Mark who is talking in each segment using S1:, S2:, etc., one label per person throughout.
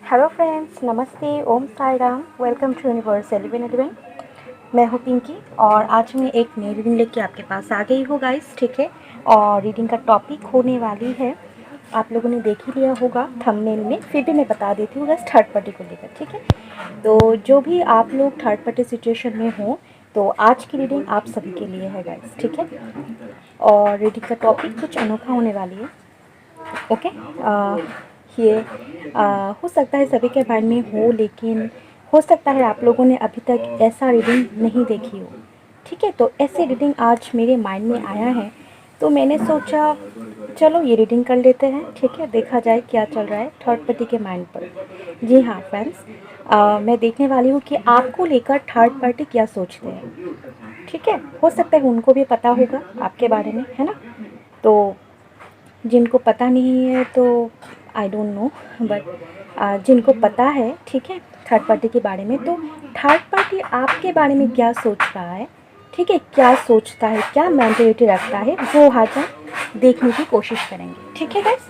S1: Hello friends, नमस्ते, Om Sai Ram. Welcome to universe 1111। मैं हूँ पिंकी और आज मैं एक नई रीडिंग लेके आपके पास आ गई हूँ गाइस, ठीक है। और रीडिंग का टॉपिक होने वाली है, आप लोगों ने देख ही लिया होगा थंबनेल में, फिर भी मैं बता देती हूँ गाइस, थर्ड पार्टी को लेकर, ठीक है। तो जो भी आप लोग थर्ड पार्टी सिचुएशन में हो, तो आज की रीडिंग आप सभी के लिए है गाइस, ठीक है। और रीडिंग का टॉपिक कुछ अनोखा होने वाली है, ओके। ये हो सकता है सभी के माइंड में हो, लेकिन हो सकता है आप लोगों ने अभी तक ऐसा रीडिंग नहीं देखी हो, ठीक है। तो ऐसे रीडिंग आज मेरे माइंड में आया है, तो मैंने सोचा चलो ये रीडिंग कर लेते हैं, ठीक है। देखा जाए क्या चल रहा है थर्ड पार्टी के माइंड पर। जी हाँ फ्रेंड्स, मैं देखने वाली हूँ कि आपको लेकर थर्ड पार्टी क्या सोचते हैं, ठीक है। हो सकता है उनको भी पता होगा आपके बारे में, है ना। तो जिनको पता नहीं है तो आई डोंट नो, बट जिनको पता है, ठीक है, थर्ड पार्टी के बारे में, तो थर्ड पार्टी आपके बारे में क्या सोच रहा है, ठीक है, क्या सोचता है, क्या मेंटेलिटी रखता है, वो आज हम देखने की कोशिश करेंगे, ठीक है गाइस।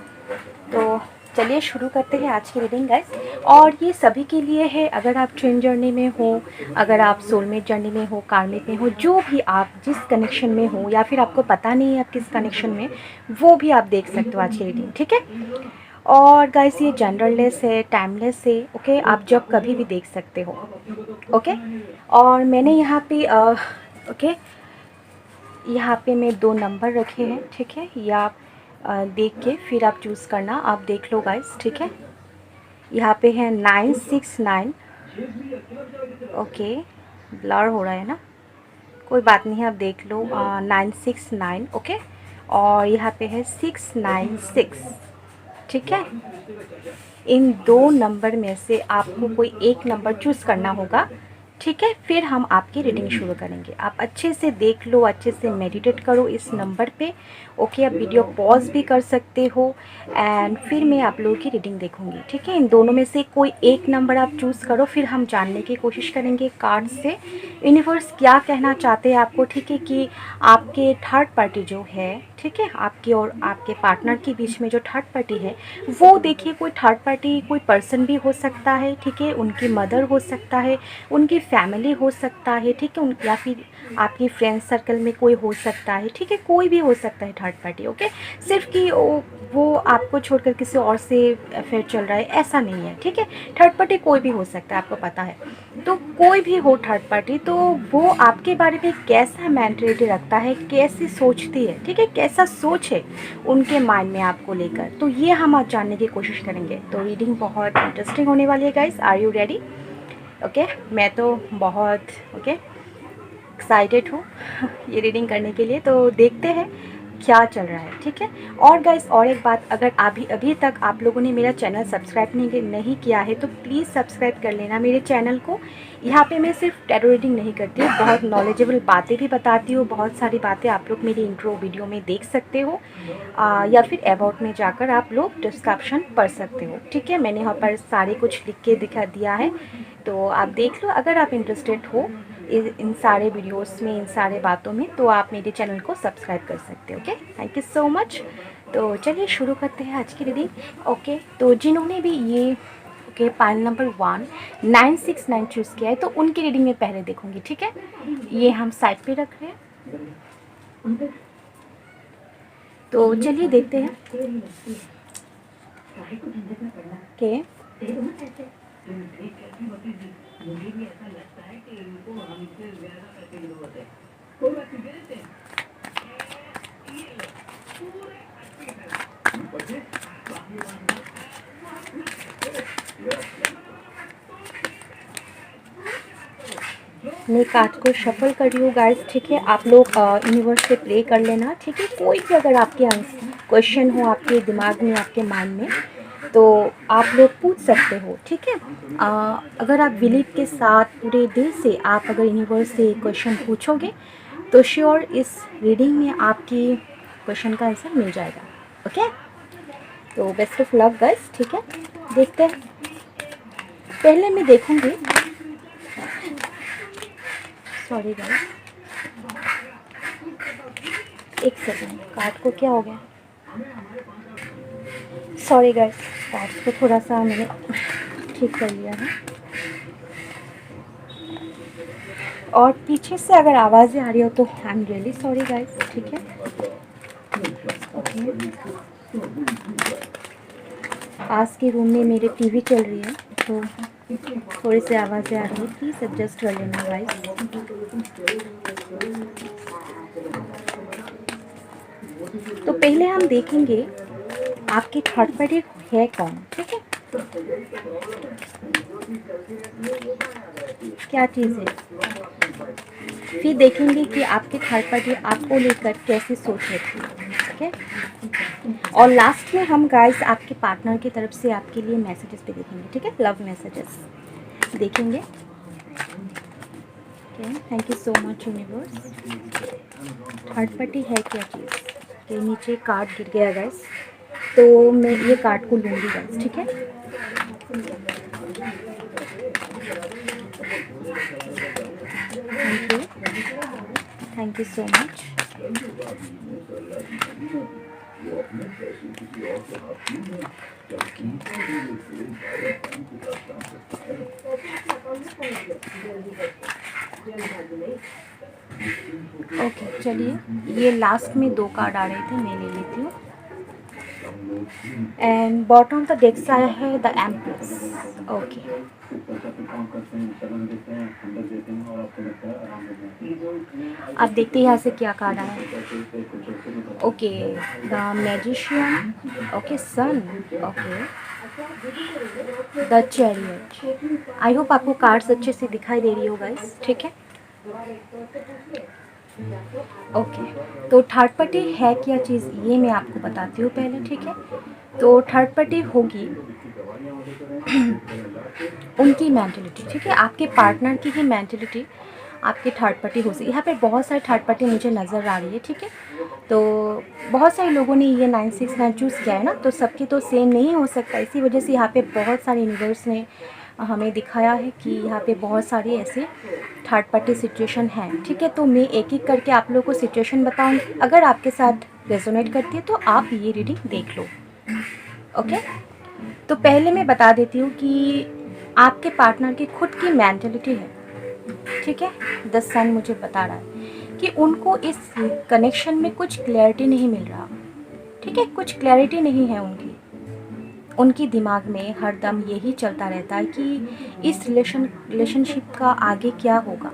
S1: तो चलिए शुरू करते हैं आज की रीडिंग गाइस। और ये सभी के लिए है, अगर आप ट्विन जर्नी में हो, अगर आप सोलमेट जर्नी में हो, कार्मिक में हो, जो भी आप जिस कनेक्शन में हो, या फिर आपको पता नहीं है आप किस कनेक्शन में, वो भी आप देख सकते हो आज की रीडिंग, ठीक है। और गाइस ये जनरललेस है, टाइमलेस है, ओके। आप जब कभी भी देख सकते हो, ओके। और मैंने यहाँ पे ओके, यहाँ पे मैं 2 नंबर रखे हैं, ठीक है। ये आप देख के फिर आप चूज़ करना, आप देख लो गाइस, ठीक है। यहाँ पे है 969, ओके। ब्लर हो रहा है ना, कोई बात नहीं है, आप देख लो। 969, ओके। और यहाँ पे है 696, ठीक है। इन 2 नंबर में से आपको कोई एक नंबर चूज़ करना होगा, ठीक है। फिर हम आपकी रीडिंग शुरू करेंगे। आप अच्छे से देख लो, अच्छे से मेडिटेट करो इस नंबर पे, ओके। आप वीडियो पॉज भी कर सकते हो एंड फिर मैं आप लोगों की रीडिंग देखूंगी, ठीक है। इन दोनों में से कोई एक नंबर आप चूज़ करो, फिर हम जानने की कोशिश करेंगे कार्ड से यूनिवर्स क्या कहना चाहते हैं आपको, ठीक है। कि आपके थर्ड पार्टी जो है, ठीक है, आपकी और आपके पार्टनर के बीच में जो थर्ड पार्टी है, वो देखिए कोई थर्ड पार्टी कोई पर्सन भी हो सकता है, ठीक है। उनकी मदर हो सकता है, उनकी फैमिली हो सकता है, ठीक है, या फिर आपकी फ्रेंड सर्कल में कोई हो सकता है, ठीक है। कोई भी हो सकता है थर्ड पार्टी, ओके। सिर्फ कि वो आपको छोड़कर किसी और से अफेयर चल रहा है, ऐसा नहीं है, ठीक है। थर्ड पार्टी कोई भी हो सकता है, आपको पता है। तो कोई भी हो थर्ड पार्टी, तो वो आपके बारे में कैसा मेंटेलिटी रखता है, कैसी सोचती है, ठीक है, कैसा सोच है उनके माइंड में आपको लेकर, तो ये हम आज जानने की कोशिश करेंगे। तो रीडिंग बहुत इंटरेस्टिंग होने वाली है guys, are you ready? Okay, मैं तो बहुत ओके एक्साइटेड हूँ ये रीडिंग करने के लिए। तो देखते हैं क्या चल रहा है, ठीक है। और गाइस और एक बात, अगर अभी तक आप लोगों ने मेरा चैनल सब्सक्राइब नहीं किया है, तो प्लीज़ सब्सक्राइब कर लेना मेरे चैनल को। यहाँ पे मैं सिर्फ टैरो रीडिंग नहीं करती हूँ, बहुत नॉलेजेबल बातें भी बताती हूँ। बहुत सारी बातें आप लोग मेरी इंट्रो वीडियो में देख सकते हो, या फिर अबाउट में जाकर आप लोग डिस्क्रिप्शन पढ़ सकते हो, ठीक है। मैंने यहाँ पर सारे कुछ लिख के दिखा दिया है, तो आप देख लो। अगर आप इंटरेस्टेड हो इन सारे वीडियोस में, इन सारे बातों में, तो आप मेरे चैनल को सब्सक्राइब कर सकते हो, okay. Thank you so much. तो चलिए शुरू करते हैं आज की रीडिंग, ओके। तो जिन्होंने भी ये ओके पाइल नंबर 1 969 चूज़ किया है, तो उनकी रीडिंग में पहले देखूंगी, ठीक है। ये हम साइड पे रख रहे हैं, तो चलिए देखते हैं कि मैं कार्ड को शफल कर रही हूँ गाइस, ठीक है। आप लोग यूनिवर्स से प्रे कर लेना, ठीक है। कोई भी अगर आपके क्वेश्चन हो आपके दिमाग में, आपके माइंड में, तो आप लोग पूछ सकते हो, ठीक है। अगर आप बिलीव के साथ पूरे दिल से आप अगर यूनिवर्स से क्वेश्चन पूछोगे, तो श्योर इस रीडिंग में आपकी क्वेश्चन का आंसर मिल जाएगा, ओके। तो बेस्ट ऑफ लक गाइस, ठीक है। देखते हैं, पहले मैं देखूंगी, सॉरी गाइस, एक सेकेंड, कार्ड को क्या हो गया, सॉरी गाइस, कार्ड को थोड़ा सा मैंने ठीक कर लिया है। और पीछे से अगर आवाज़ें आ रही हो तो I am really sorry guys, ठीक है। ओके, पास के रूम में मेरे टीवी चल रही है तो थोड़ी सी आवाज़ें आ रही है, प्लीज़ एडजस्ट कर लेना गाइस। तो पहले हम देखेंगे आपकी थर्ड पार्टी है कौन, ठीक है। क्या चीज़ है, फिर देखेंगे कि आपकी थर्ड पार्टी आपको लेकर कैसी सोच रखती है, ठीक है। और लास्ट में हम गाइस आपके पार्टनर की तरफ से आपके लिए मैसेजेस भी देखेंगे, ठीक है, लव मैसेजेस देखेंगे। Okay, thank you so much universe. Third party है क्या चीज़, के नीचे कार्ड गिर गया गाइस, तो मैं ये कार्ड को लूँगी गाइस, ठीक है। Thank you, thank you so much. Okay चलिए, ये लास्ट में 2 कार्ड आ रहे थे, मैं ले लेती हूँ। एंड बॉटम ऑफ द डेक्स आया है द एम्प्रेस। ओके, अब देखते हैं यहाँ से क्या कार्ड आया है। Okay, the magician, okay sun, okay the chariot. I hope आपको कार्ड्स अच्छे से दिखाई दे रही हो गाइस, ठीक है। ओके, तो थर्ड पार्टी है क्या चीज़ ये मैं आपको बताती हूँ पहले, ठीक है। तो थर्ड पार्टी होगी उनकी मेंटलिटी, ठीक है, आपके पार्टनर की ही मेंटलिटी आपकी थर्ड पार्टी हो सकती है। यहाँ पे बहुत सारी थर्ड पार्टी मुझे नज़र आ रही है, ठीक है। तो बहुत सारे लोगों ने ये 969 चूज़ किया है ना, तो सबकी तो सेम नहीं हो सकता, इसी वजह से यहाँ पे बहुत सारे यूनिवर्स ने हमें दिखाया है कि यहाँ पे बहुत सारी ऐसे थर्ड पार्टी सिचुएशन हैं, ठीक है। तो मैं एक एक करके आप लोगों को सिचुएशन बताऊँगी, अगर आपके साथ रेजोनेट करती है तो आप ये रीडिंग देख लो, ओके। तो पहले मैं बता देती हूँ कि आपके पार्टनर की खुद की मेंटलिटी है, ठीक है। द सन मुझे बता रहा है कि उनको इस कनेक्शन में कुछ क्लैरिटी नहीं मिल रहा, ठीक है, कुछ क्लैरिटी नहीं है उनकी दिमाग में हरदम यही चलता रहता है कि इस रिलेशनशिप का आगे क्या होगा,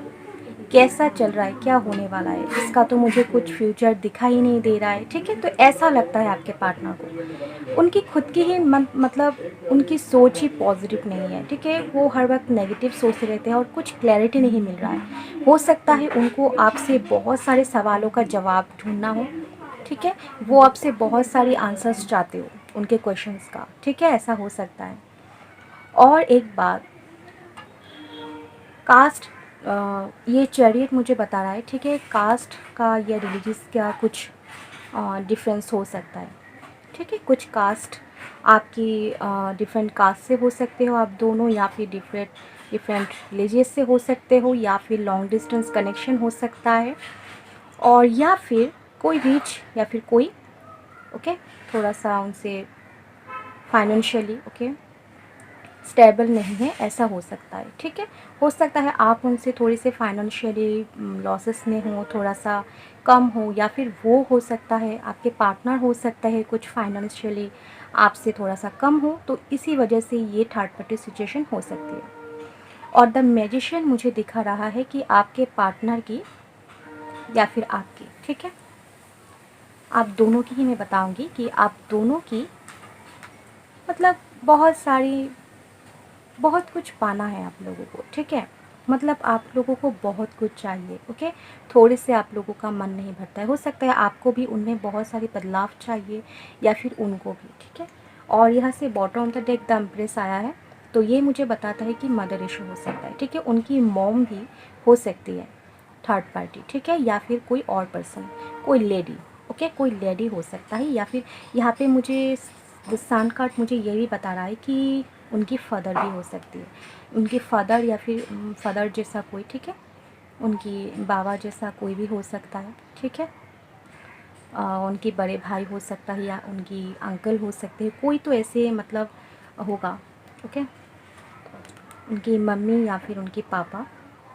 S1: कैसा चल रहा है, क्या होने वाला है, इसका तो मुझे कुछ फ्यूचर दिखाई नहीं दे रहा है, ठीक है। तो ऐसा लगता है आपके पार्टनर को, उनकी खुद की ही मतलब उनकी सोच ही पॉजिटिव नहीं है, ठीक है। वो हर वक्त नेगेटिव सोचते रहते हैं और कुछ क्लैरिटी नहीं मिल रहा है। हो सकता है उनको आपसे बहुत सारे सवालों का जवाब ढूंढना हो, ठीक है। वो आपसे बहुत सारी आंसर्स चाहते हो उनके क्वेश्चंस का, ठीक है, ऐसा हो सकता है। और एक बात, कास्ट, ये चैरियट मुझे बता रहा है, ठीक है, कास्ट का या रिलीजियस का कुछ डिफरेंस हो सकता है, ठीक है। कुछ कास्ट आपकी डिफरेंट कास्ट से हो सकते हो आप दोनों, या फिर डिफरेंट रिलीजियस से हो सकते हो, या फिर लॉन्ग डिस्टेंस कनेक्शन हो सकता है, और या फिर कोई रिच या फिर कोई ओके थोड़ा सा उनसे फाइनेंशियली ओके स्टेबल नहीं है, ऐसा हो सकता है, ठीक है। हो सकता है आप उनसे थोड़ी से फाइनेंशियली लॉसेस में हो, थोड़ा सा कम हो, या फिर वो हो सकता है आपके पार्टनर हो सकता है कुछ फाइनेंशियली आपसे थोड़ा सा कम हो, तो इसी वजह से ये थर्ड पार्टी सिचुएशन हो सकती है। और द मैजिशियन मुझे दिखा रहा है कि आपके पार्टनर की या फिर आपकी, ठीक है, आप दोनों की ही मैं बताऊंगी कि आप दोनों की मतलब बहुत कुछ पाना है आप लोगों को, ठीक है। मतलब आप लोगों को बहुत कुछ चाहिए, ओके। थोड़े से आप लोगों का मन नहीं भरता है, हो सकता है आपको भी उनमें बहुत सारी बदलाव चाहिए या फिर उनको भी, ठीक है। और यहाँ से bottom of the deck the empress आया है, तो ये मुझे बताता है कि मदर इशू हो सकता है, ठीक है। उनकी मॉम भी हो सकती है थर्ड पार्टी, ठीक है, या फिर कोई और पर्सन, कोई लेडी, ओके, कोई लेडी हो सकता है, या फिर यहाँ पे मुझे सन कार्ड मुझे ये भी बता रहा है कि उनकी फ़ादर भी हो सकती है, उनकी फ़ादर या फिर फ़ादर जैसा कोई, ठीक है, उनकी बाबा जैसा कोई भी हो सकता है, ठीक है। उनके बड़े भाई हो सकता है या उनकी अंकल हो सकते हैं, कोई तो ऐसे मतलब होगा, ओके। उनकी मम्मी या फिर उनकी पापा,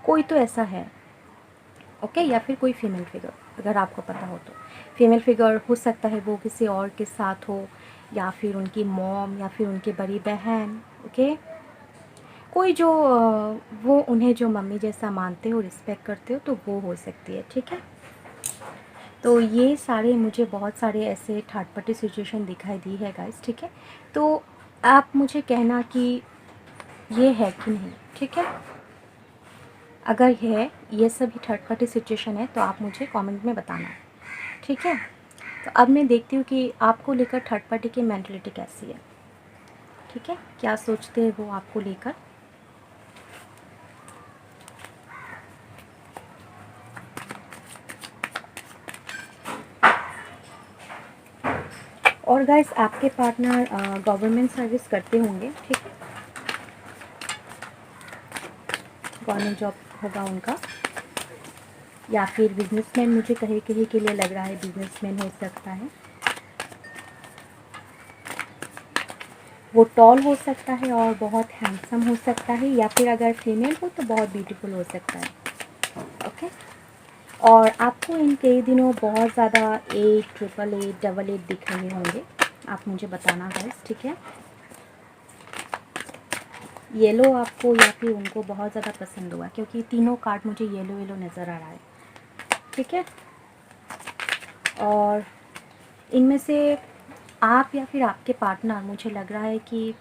S1: कोई तो ऐसा है, ओके, या फिर कोई फीमेल फिगर, अगर आपको पता हो तो। फीमेल फिगर हो सकता है वो किसी और के साथ हो, या फिर उनकी मॉम, या फिर उनकी बड़ी बहन, ओके, कोई जो वो उन्हें जो मम्मी जैसा मानते हो, रिस्पेक्ट करते हो, तो वो हो सकती है, ठीक है। तो ये सारे मुझे बहुत सारे ऐसे थर्ड पार्टी सिचुएशन दिखाई दी है गाइस, ठीक है। तो आप मुझे कहना कि ये है कि नहीं, ठीक है। अगर है, ये सभी थर्ड पार्टी सिचुएशन है, तो आप मुझे कमेंट में बताना, ठीक है। तो अब मैं देखती हूँ कि आपको लेकर थर्ड पार्टी की मेंटलिटी कैसी है, ठीक है, क्या सोचते हैं वो आपको लेकर। और गाइस, आपके पार्टनर गवर्नमेंट सर्विस करते होंगे, ठीक है, गवर्नमेंट जॉब होगा उनका, या फिर बिजनेसमैन, मुझे कहीं कहीं के लिए लग रहा है बिजनेसमैन हो सकता है। वो टॉल हो सकता है और बहुत हैंडसम हो सकता है, या फिर अगर फीमेल हो तो बहुत ब्यूटीफुल हो सकता है, ओके। और आपको इन कई दिनों बहुत ज़्यादा 8, 888, 88 दिख रहे होंगे, आप मुझे बताना गाइस, ठीक है। येलो आपको या फिर उनको बहुत ज़्यादा पसंद हुआ, क्योंकि तीनों कार्ड मुझे येलो येलो नज़र आ रहा है, ठीक है। और इनमें से आप या फिर आपके पार्टनर, मुझे लग रहा है कि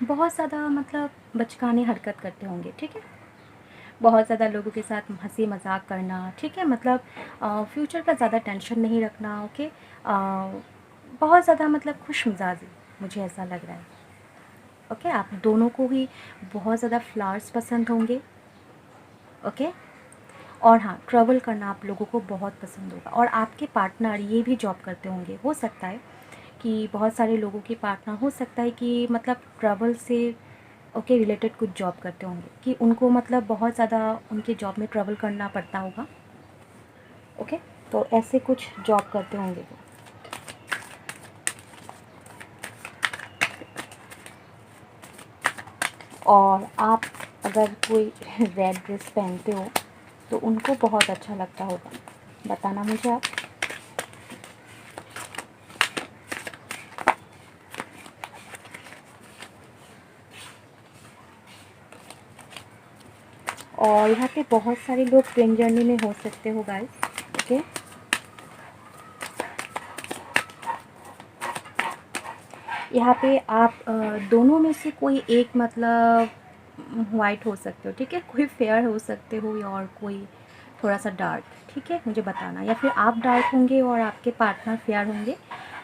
S1: बहुत ज़्यादा मतलब बचकाने हरकत करते होंगे, ठीक है। बहुत ज़्यादा लोगों के साथ हंसी मजाक करना, ठीक है, मतलब फ्यूचर का ज़्यादा टेंशन नहीं रखना, ओके। बहुत ज़्यादा मतलब खुश मिजाजी, मुझे ऐसा लग रहा है, ओके। आप दोनों को ही बहुत ज़्यादा फ्लावर्स पसंद होंगे, ओके। और हाँ, ट्रैवल करना आप लोगों को बहुत पसंद होगा। और आपके पार्टनर ये भी जॉब करते होंगे, हो सकता है कि बहुत सारे लोगों के पार्टनर हो सकता है कि मतलब ट्रैवल से ओके रिलेटेड कुछ जॉब करते होंगे, कि उनको मतलब बहुत ज़्यादा उनके जॉब में ट्रैवल करना पड़ता होगा, ओके। तो ऐसे कुछ जॉब करते होंगे वो। और आप अगर कोई रेड ड्रेस पहनते हो तो उनको बहुत अच्छा लगता होगा, बताना मुझे आप। और यहाँ पे बहुत सारे लोग ट्रेन जर्नी में हो सकते हो गाइस, ओके। यहाँ पे आप दोनों में से कोई एक मतलब वाइट हो सकते हो, ठीक है, कोई फेयर हो सकते हो और कोई थोड़ा सा डार्क, ठीक है, मुझे बताना। या फिर आप डार्क होंगे और आपके पार्टनर फेयर होंगे,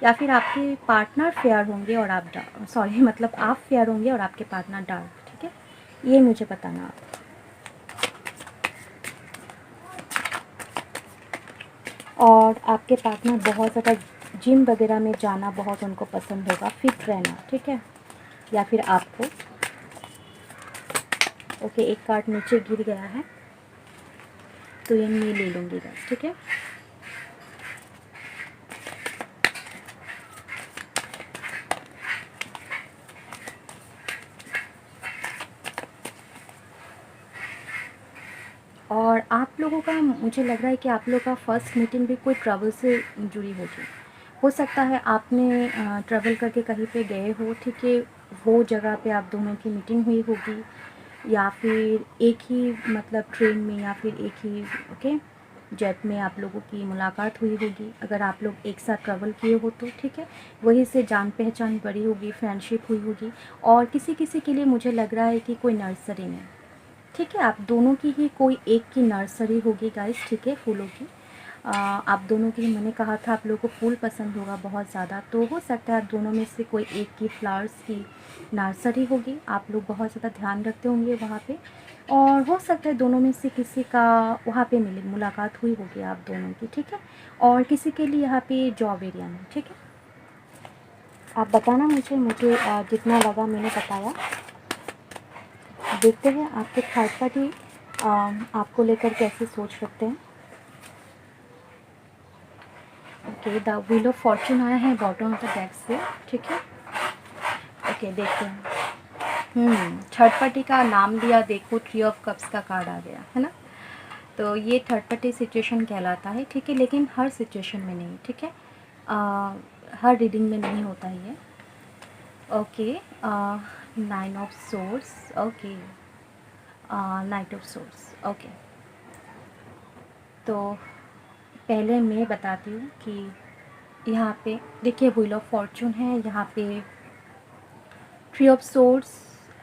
S1: या फिर आपके पार्टनर फेयर होंगे और आप डार्क, सॉरी मतलब आप फेयर होंगे और आपके पार्टनर डार्क, ठीक है, ये मुझे बताना आप। और आपके पार्टनर बहुत ज़्यादा जिम वगैरह में जाना बहुत उनको पसंद होगा, फिट रहना, ठीक है। या फिर आपको, ओके, एक कार्ड नीचे गिर गया है तो ये मैं ले लूँगी बस, ठीक है। और आप लोगों का, मुझे लग रहा है कि आप लोगों का फर्स्ट मीटिंग भी कोई ट्रैवल से जुड़ी होगी, हो सकता है आपने ट्रैवल करके कहीं पे गए हो, ठीक है, वो जगह पे आप दोनों की मीटिंग हुई होगी, या फिर एक ही मतलब ट्रेन में, या फिर एक ही ओके जेट में आप लोगों की मुलाकात हुई होगी, अगर आप लोग एक साथ ट्रैवल किए हो तो, ठीक है। वहीं से जान पहचान बढ़ी होगी, फ्रेंडशिप हुई होगी। और किसी किसी के लिए मुझे लग रहा है कि कोई नर्सरी में, ठीक है, आप दोनों की ही कोई एक की नर्सरी होगी गाइस, ठीक है, फूलों की। आप दोनों की, मैंने कहा था आप लोगों को फूल पसंद होगा बहुत ज़्यादा, तो हो सकता है आप दोनों में से कोई एक की फ्लावर्स की नर्सरी होगी, आप लोग बहुत ज़्यादा ध्यान रखते होंगे वहाँ पे। और हो सकता है दोनों में से किसी का वहाँ पे मिले, मुलाकात हुई होगी आप दोनों की, ठीक है। और किसी के लिए यहाँ पे जॉब एरिया में, ठीक है। आप बताना मुझे जितना लगा मैंने बताया। देखते हैं आपके थर्ड पार्टी आपको लेकर कैसे सोच रखते हैं। Okay, the wheel of Fortune आया है बॉटम ऑफ द डेक से, ठीक है। ओके, देखते हैं थर्ड पार्टी का नाम लिया, देखो 3 ऑफ कप्स का कार्ड आ गया है ना। तो ये थर्ड पार्टी सिचुएशन कहलाता है, ठीक है, लेकिन हर सिचुएशन में नहीं, ठीक है, हर रीडिंग में नहीं होता है ये। Okay, 9 of source, okay, night of source, okay. तो पहले मैं बताती हूँ कि यहाँ पे देखिए व्हील ऑफ फॉर्चून है, यहाँ पे 3 of source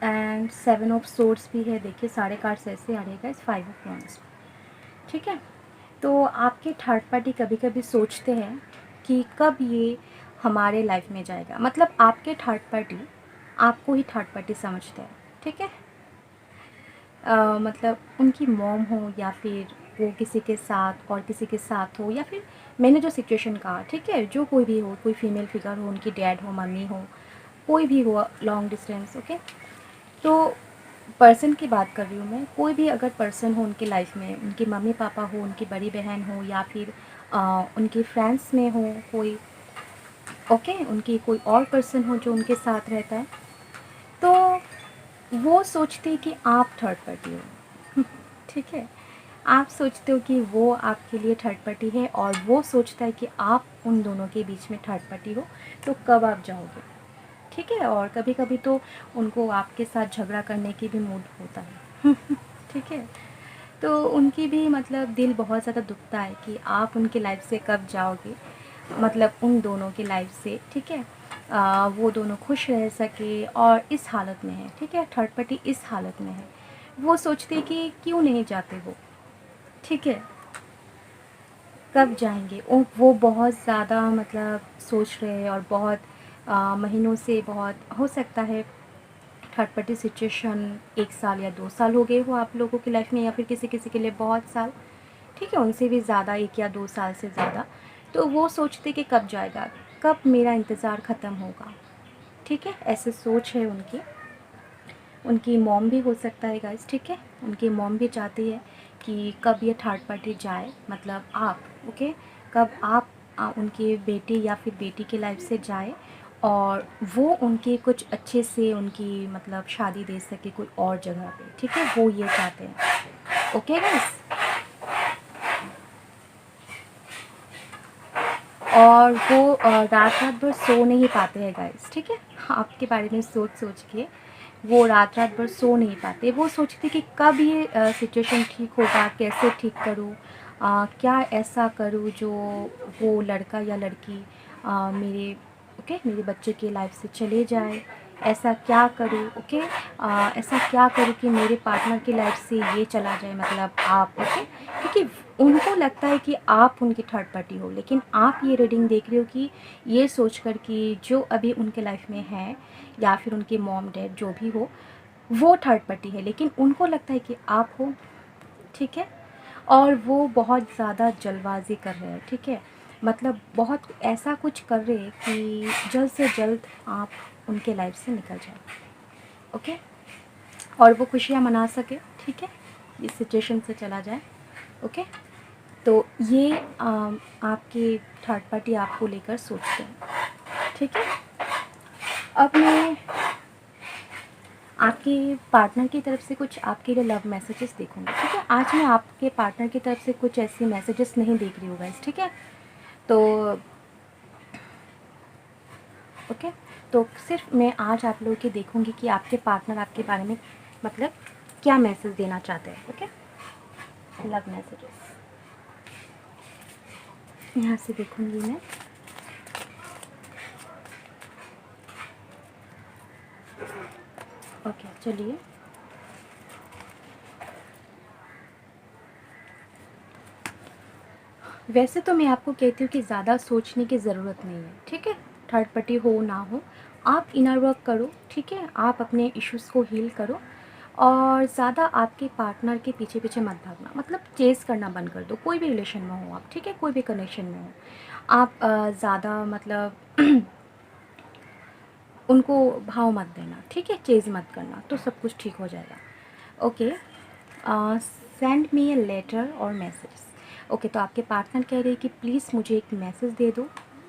S1: and 7 of source भी है। देखिए सारे कार्ड्स ऐसे आ रहेगा, इस 5 ऑफ वंस, ठीक है। तो आपके थर्ड पार्टी कभी कभी सोचते हैं कि कब ये हमारे लाइफ में जाएगा, मतलब आपके थर्ड पार्टी आपको ही थर्ड पार्टी समझते हैं, ठीक है। मतलब उनकी मॉम हो या फिर वो किसी के साथ और किसी के साथ हो, या फिर मैंने जो सिचुएशन कहा, ठीक है, जो कोई भी हो, कोई फीमेल फिगर हो, उनकी डैड हो, मम्मी हो, कोई भी हो, लॉन्ग डिस्टेंस, ओके। तो पर्सन की बात कर रही हूँ मैं, कोई भी अगर पर्सन हो उनकी लाइफ में, उनके मम्मी पापा हो, उनकी बड़ी बहन हो, या फिर उनके फ्रेंड्स में हो कोई, ओके, उनकी कोई और पर्सन हो जो उनके साथ रहता है, तो वो सोचते हैं कि आप थर्ड पार्टी हो ठीक है। आप सोचते हो कि वो आपके लिए थर्ड पार्टी है, और वो सोचता है कि आप उन दोनों के बीच में थर्ड पार्टी हो, तो कब आप जाओगे, ठीक है। और कभी कभी तो उनको आपके साथ झगड़ा करने की भी मूड होता है ठीक है। तो उनकी भी मतलब दिल बहुत ज़्यादा दुखता है कि आप उनकी लाइफ से कब जाओगे, मतलब उन दोनों की लाइफ से, ठीक है। वो दोनों खुश रह सके, और इस हालत में है, ठीक है, थर्ड पार्टी इस हालत में है, वो सोचते कि क्यों नहीं जाते वो, ठीक है, कब जाएंगे। वो बहुत ज़्यादा मतलब सोच रहे हैं, और बहुत महीनों से, बहुत हो सकता है थर्ड पार्टी सिचुएशन 1 साल या 2 साल हो गए हो आप लोगों की लाइफ में, या फिर किसी किसी के लिए बहुत साल, ठीक है, उनसे भी ज़्यादा, 1 या 2 साल से ज़्यादा। तो वो सोचते कि कब जाएगा, कब मेरा इंतज़ार ख़त्म होगा, ठीक है, ऐसे सोच है उनकी। उनकी मॉम भी हो सकता है गाइस, ठीक है, उनकी मॉम भी चाहती है कि कब ये थर्ड पार्टी जाए, मतलब आप, ओके, कब आप उनके बेटे या फिर बेटी की लाइफ से जाए, और वो उनके कुछ अच्छे से उनकी मतलब शादी दे सके कोई और जगह पे, ठीक है, वो ये चाहते हैं, ओके गाइस। और वो रात रात भर सो नहीं पाते हैं गाइस, ठीक है, आपके बारे में सोच सोच के वो रात रात भर सो नहीं पाते। वो सोचते कि कब ये सिचुएशन ठीक होगा, कैसे ठीक करूँ, क्या ऐसा करूँ जो वो लड़का या लड़की मेरे, ओके, मेरे बच्चे की लाइफ से चले जाए, ऐसा क्या करूँ, ओके, ऐसा क्या करूँ कि मेरे पार्टनर की लाइफ से ये चला जाए, मतलब आप, ओके, क्योंकि उनको लगता है कि आप उनकी थर्ड पार्टी हो, लेकिन आप ये रीडिंग देख रहे हो कि ये सोचकर कि जो अभी उनके लाइफ में है, या फिर उनके मॉम डैड जो भी हो, वो थर्ड पार्टी है, लेकिन उनको लगता है कि आप हो, ठीक है। और वो बहुत ज़्यादा जल्दबाजी कर रहे हैं, ठीक है, मतलब बहुत ऐसा कुछ कर रहे हैं कि जल्द से जल्द आप उनके लाइफ से निकल जाए, ओके, और वो खुशियाँ मना सके, ठीक है, इस सिचुएशन से चला जाए, ओके। तो ये आपके थर्ड पार्टी आपको लेकर सोचते हैं, ठीक है। अब मैं आपके पार्टनर की तरफ से कुछ आपके लिए लव मैसेजेस देखूंगी, ठीक है। आज मैं आपके पार्टनर की तरफ से कुछ ऐसे मैसेजेस नहीं देख रही हूँ गाइस, ठीक है। तो ओके, तो सिर्फ मैं आज आप लोगों की देखूंगी कि आपके पार्टनर आपके बारे में मतलब क्या मैसेज देना चाहते हैं, ओके, लव मैसेजेस यहाँ से देखूंगी मैं। ओके चलिए, वैसे तो मैं आपको कहती हूँ कि ज़्यादा सोचने की ज़रूरत नहीं है, ठीक है, थर्ड पार्टी हो ना हो, आप इनर वर्क करो, ठीक है, आप अपने इश्यूज़ को हील करो, और ज़्यादा आपके पार्टनर के पीछे पीछे मत भागना, मतलब चेज़ करना बंद कर दो, कोई भी रिलेशन में हो आप, ठीक है, कोई भी कनेक्शन में हो आप, ज़्यादा मतलब उनको भाव मत देना, ठीक है, चेज़ मत करना, तो सब कुछ ठीक हो जाएगा, okay. Send me a letter और मैसेज, ओके। तो आपके पार्टनर कह रहे हैं कि प्लीज़ मुझे एक मैसेज दे दो,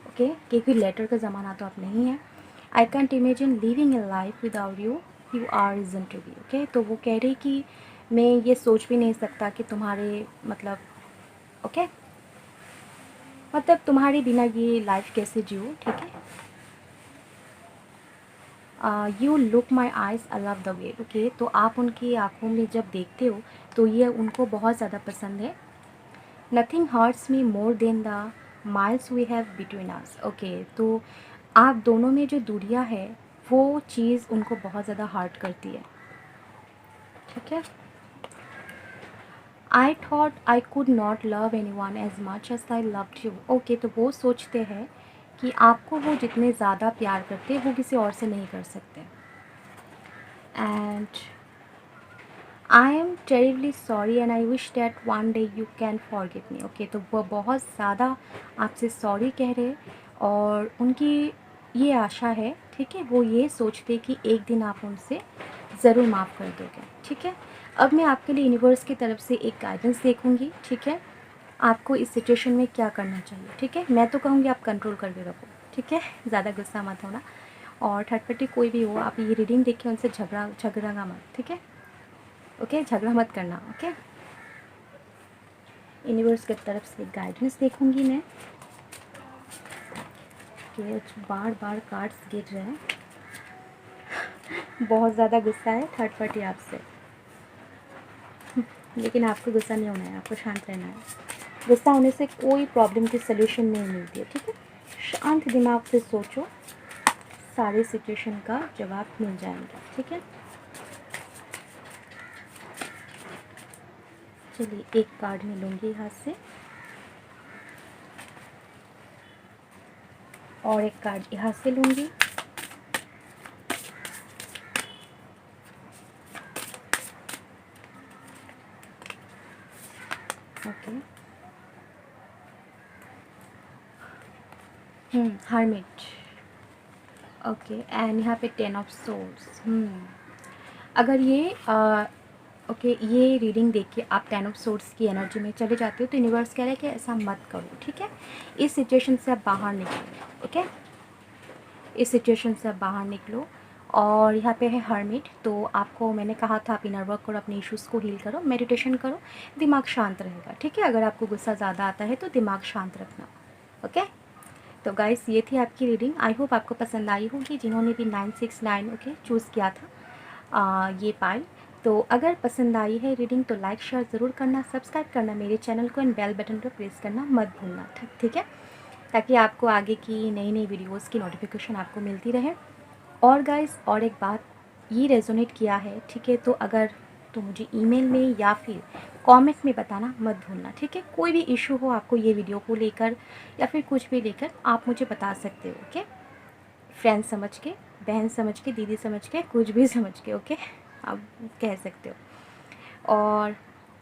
S1: ओके, क्योंकि लेटर का ज़माना तो अब नहीं है। I can't imagine living a life without you, you are reason to be. Okay, तो वो कह रही कि मैं ये सोच भी नहीं सकता कि तुम्हारे मतलब ओके मतलब तुम्हारे बिना ये लाइफ कैसे जियो। ठीक है, you look my eyes I love the way. Okay, तो आप उनकी आँखों में जब देखते हो तो ये उनको बहुत ज़्यादा पसंद है। Nothing hurts me more than the miles we have between us. Okay, तो आप दोनों में जो दूरियां है वो चीज़ उनको बहुत ज़्यादा हर्ट करती है। ठीक है, I thought I could not love anyone as much as I loved you. Okay, तो वो सोचते हैं कि आपको वो जितने ज़्यादा प्यार करते हैं वो किसी और से नहीं कर सकते। And I am terribly sorry and I wish that one day you can forgive me. Okay, तो वो बहुत ज़्यादा आपसे सॉरी कह रहे हैं और उनकी ये आशा है, ठीक है, वो ये सोचते कि एक दिन आप उनसे ज़रूर माफ़ कर दोगे। ठीक है, अब मैं आपके लिए यूनिवर्स की तरफ से एक गाइडेंस देखूंगी। ठीक है, आपको इस सिचुएशन में क्या करना चाहिए। ठीक है, मैं तो कहूँगी आप कंट्रोल करके रखो। ठीक है, ज़्यादा गुस्सा मत होना और थर्ड पार्टी कोई भी हो आप ये रीडिंग देख के उनसे झगड़ा मत। ठीक है, ओके, झगड़ा मत करना। ओके, यूनिवर्स की तरफ से गाइडेंस देखूंगी मैं कि बार बार कार्ड्स गिर रहे हैं। बहुत ज़्यादा गुस्सा है थर्ड पार्टी आपसे, लेकिन आपको गुस्सा नहीं होना है, आपको शांत रहना है। गुस्सा होने से कोई प्रॉब्लम की सलूशन नहीं मिलती है। ठीक है, शांत दिमाग से सोचो, सारे सिचुएशन का जवाब मिल जाएंगे। ठीक है, चलिए एक कार्ड में लूँगी हाथ से और एक कार्ड यहाँ से लूँगी। Okay, hermit. ओके, एंड यहाँ पे 10 ऑफ सोर्ड्स। अगर ये ओके ये रीडिंग देख के आप 10 ऑफ सोर्ड्स की एनर्जी में चले जाते हो तो यूनिवर्स कह रहा है कि ऐसा मत करो। ठीक है, इस सिचुएशन से आप बाहर निकलो। ओके, इस सिचुएशन से आप बाहर निकलो। और यहाँ पे है हर्मिट, तो आपको मैंने कहा था आप इनर वर्क करो, अपने इश्यूज़ को हील करो, मेडिटेशन करो, दिमाग शांत रहेगा। ठीक है, अगर आपको गुस्सा ज़्यादा आता है तो दिमाग शांत रखना। ओके, तो गाइस ये थी आपकी रीडिंग। आई होप आपको पसंद आई होगी। जिन्होंने भी 969 ओके चूज़ किया था ये पाई, तो अगर पसंद आई है रीडिंग तो लाइक शेयर ज़रूर करना, सब्सक्राइब करना मेरे चैनल को एंड बेल बटन पर प्रेस करना मत भूलना। ठीक है, ताकि आपको आगे की नई नई वीडियोज़ की नोटिफिकेशन आपको मिलती रहे। और गाइस और एक बात, ये रेजोनेट किया है ठीक है, तो अगर तो मुझे ईमेल में या फिर कमेंट में बताना मत भूलना। ठीक है, कोई भी इशू हो आपको ये वीडियो को लेकर या फिर कुछ भी लेकर आप मुझे बता सकते हो। ओके, फ्रेंड समझ के, बहन समझ के, दीदी समझ के, कुछ भी समझ के। ओके, आप कह सकते हो। और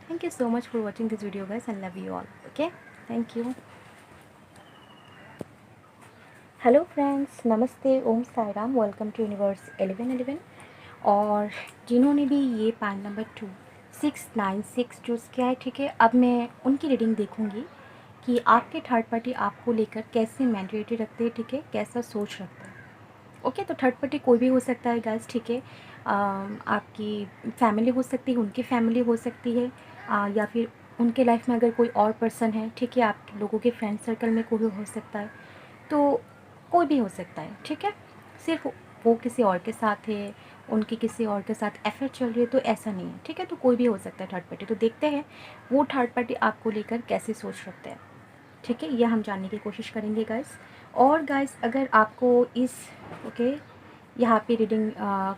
S1: thank you so much for watching this video guys and love you all. Okay, thank you. Hello friends, नमस्ते, Om Sai Ram, welcome to universe 1111। और जिन्होंने भी ये पान नंबर 2696 चूज़ किया है, ठीक है, अब मैं उनकी रीडिंग देखूंगी कि आपके थर्ड पार्टी आपको लेकर कैसे मेंटालिटी रखते हैं। ठीक है, कैसा सोच रखते हैं। ओके, तो थर्ड पार्टी कोई भी हो सकता है गाइस। ठीक है, आपकी फैमिली हो सकती है, उनकी फैमिली हो सकती है, या फिर उनके लाइफ में अगर कोई और पर्सन है। ठीक है, आप लोगों के फ्रेंड सर्कल में कोई हो सकता है, तो कोई भी हो सकता है। ठीक है, सिर्फ वो किसी और के साथ है, उनकी किसी और के साथ अफेयर चल रही है, तो ऐसा नहीं है। ठीक है, तो कोई भी हो सकता है थर्ड पार्टी। तो देखते हैं वो थर्ड पार्टी आपको लेकर कैसे सोच रखते हैं। ठीक है, यह हम जानने की कोशिश करेंगे गाइस। और गाइस अगर आपको इस ओके यहाँ पे रीडिंग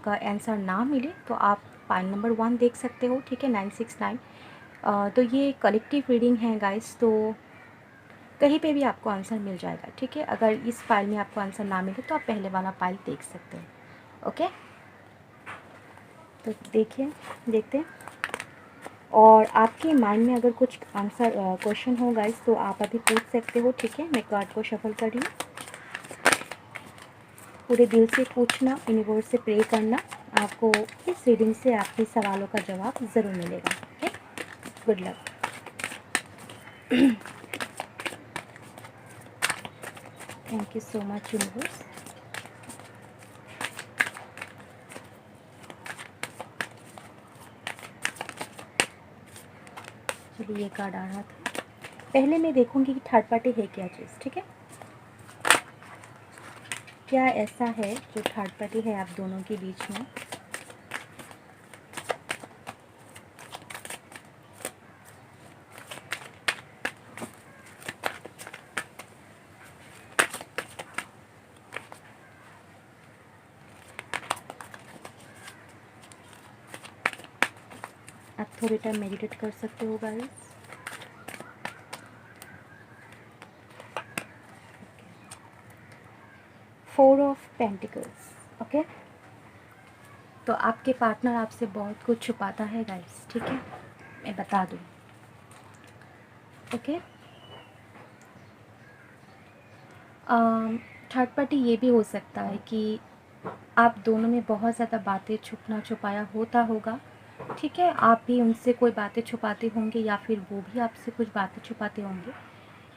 S1: का आंसर ना मिले तो आप पाइल नंबर 1 देख सकते हो। ठीक है, 969। तो ये कलेक्टिव रीडिंग है गाइस, तो कहीं पे भी आपको आंसर मिल जाएगा। ठीक है, अगर इस फाइल में आपको आंसर ना मिले तो आप पहले वाला फाइल देख सकते हो। ओके, तो देखिए, देखते हैं। और आपके माइंड में अगर कुछ आंसर क्वेश्चन हो गाइस तो आप अभी पूछ सकते हो। ठीक है, मैं कार्ड को शफल कर रही हूँ। पूरे दिल से पूछना, यूनिवर्स से प्रे करना, आपको इस रीडिंग से आपके सवालों का जवाब ज़रूर मिलेगा। Okay, good luck. Thank you so much universe. चलिए ये कार्ड आ रहा था। पहले मैं देखूंगी कि थर्ड पार्टी है क्या चीज़, ठीक है। क्या ऐसा है जो थर्ड पार्टी है आप दोनों के बीच में। आप थोड़ी टाइम मेडिटेट कर सकते हो guys. Four of pentacles, okay. तो आपके पार्टनर आपसे बहुत कुछ छुपाता है गाइस, ठीक है, मैं बता दूँ, ओके। थर्ड पार्टी ये भी हो सकता है कि आप दोनों में बहुत ज़्यादा बातें छुपना छुपाया होता होगा, ठीक है। आप भी उनसे कोई बातें छुपाते होंगे या फिर वो भी आपसे कुछ बातें छुपाते होंगे।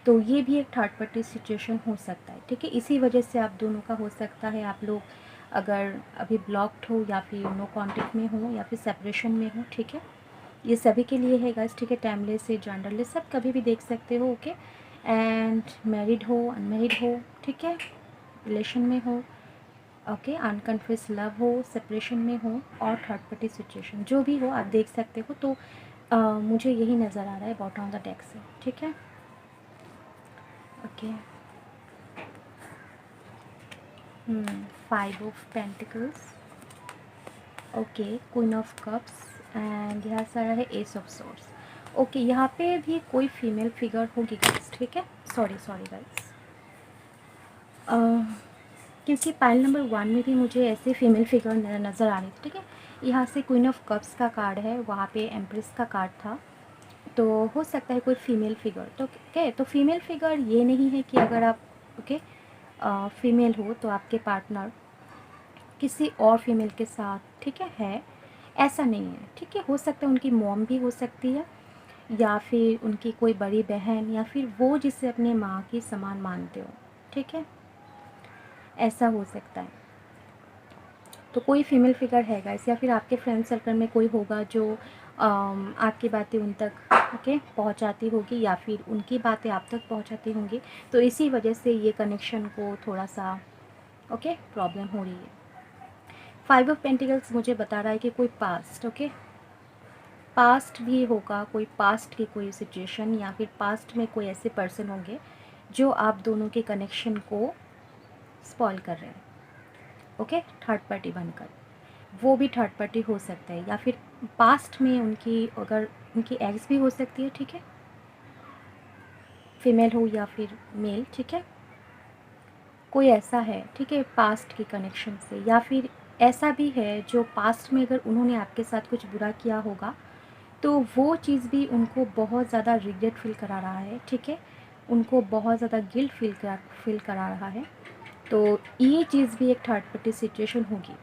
S1: तो ये भी एक थर्ड पार्टी सिचुएशन हो सकता है, ठीक है। इसी वजह से आप दोनों का हो सकता है आप लोग अगर अभी ब्लॉक्ड हो या फिर नो कांटेक्ट में हो या फिर सेपरेशन में हो, ठीक है। ये सभी के लिए है गाइस, ठीक है। टाइमलेस से जेंडरलेस सब कभी भी देख सकते हो, ओके। एंड मैरिड हो अनमैरिड हो, ठीक है, रिलेशन में हो, ओके, अनकन्फेस लव हो, सेपरेशन में हो और थर्ड पार्टी सिचुएशन जो भी हो आप देख सकते हो। तो मुझे यही नज़र आ रहा है बॉटम ऑफ द डेक से, ठीक है, okay. Five of pentacles, okay, queen of cups and यहाँ सारा है एस ऑफ सोर्ड्स, ओके। यहाँ पे भी कोई फीमेल फिगर होगी गाइस, ठीक है। सॉरी गाइस, क्योंकि पाइल नंबर 1 में भी मुझे ऐसे फीमेल फिगर नज़र आ रही थी, ठीक है। यहाँ से क्वीन ऑफ कप्स का कार्ड है, वहाँ पे एम्प्रेस का कार्ड था, तो हो सकता है कोई फीमेल फिगर। तो क्या तो फीमेल फिगर ये नहीं है कि अगर आप ओके फीमेल हो तो आपके पार्टनर किसी और फीमेल के साथ, ठीक है ऐसा नहीं है, ठीक है। हो सकता है उनकी मॉम भी हो सकती है या फिर उनकी कोई बड़ी बहन या फिर वो जिसे अपने माँ की समान मानते हो, ठीक है, ऐसा हो सकता है। तो कोई फीमेल फिगर है गाइस या फिर आपके फ्रेंड सर्कल में कोई होगा जो आपकी बातें उन तक ओके पहुंचाती होगी या फिर उनकी बातें आप तक पहुंचाती होंगी। तो इसी वजह से ये कनेक्शन को थोड़ा सा ओके प्रॉब्लम हो रही है। फाइव ऑफ पेंटिकल्स मुझे बता रहा है कि कोई पास्ट ओके पास्ट भी होगा, कोई पास्ट की कोई सिचुएशन या फिर पास्ट में कोई ऐसे पर्सन होंगे जो आप दोनों के कनेक्शन को स्पॉइल कर रहे हैं, ओके थर्ड पार्टी बनकर। वो भी थर्ड पार्टी हो सकता है या फिर पास्ट में उनकी अगर उनकी एग्स भी हो सकती है, ठीक है, फीमेल हो या फिर मेल, ठीक है। कोई ऐसा है, ठीक है, पास्ट के कनेक्शन से या फिर ऐसा भी है जो पास्ट में अगर उन्होंने आपके साथ कुछ बुरा किया होगा तो वो चीज़ भी उनको बहुत ज़्यादा रिग्रेट फील करा रहा है, ठीक है, उनको बहुत ज़्यादा गिल्ट फील करा रहा है। तो ये चीज़ भी एक थर्ड पार्टी सिचुएशन होगी,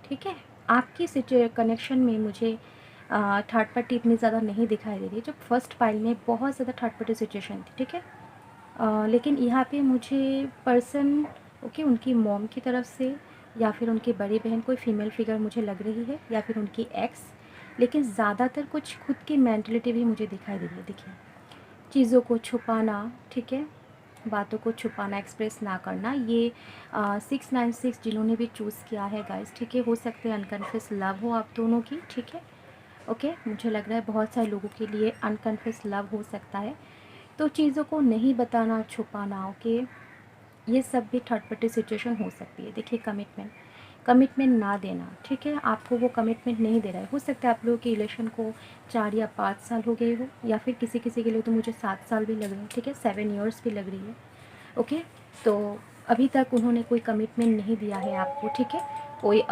S1: ठीक है। आपकी कनेक्शन में मुझे थर्ड पार्टी इतनी ज़्यादा नहीं दिखाई दे रही। जब फर्स्ट फाइल में बहुत ज़्यादा थर्ड पार्टी सिचुएशन थी, ठीक है। लेकिन यहाँ पे मुझे पर्सन ओके उनकी मॉम की तरफ से या फिर उनकी बड़ी बहन कोई फीमेल फिगर मुझे लग रही है या फिर उनकी एक्स, लेकिन ज़्यादातर कुछ खुद की मेंटलिटी भी मुझे दिखाई दे रही है। देखिए चीज़ों को छुपाना, ठीक है, बातों को छुपाना, एक्सप्रेस ना करना, ये 696 जिन्होंने भी चूज़ किया है गाइस, ठीक है, हो सकते हैं अनकन्फेस लव हो आप दोनों की, ठीक है, ओके। मुझे लग रहा है बहुत सारे लोगों के लिए अनकन्फेस लव हो सकता है। तो चीज़ों को नहीं बताना, छुपाना, ओके, ये सब भी थर्ड पार्टी सिचुएशन हो सकती है। देखिए कमिटमेंट ना देना, ठीक है, आपको वो कमिटमेंट नहीं दे रहा है। हो सकता है आप लोगों के रिलेशन को 4 या 5 साल हो गए हो या फिर किसी किसी के लिए तो मुझे 7 साल भी लग रहे हैं, ठीक है, 7 ईयर्स भी लग रही है, ओके। तो अभी तक उन्होंने कोई कमिटमेंट नहीं दिया है आपको, ठीक है, कोई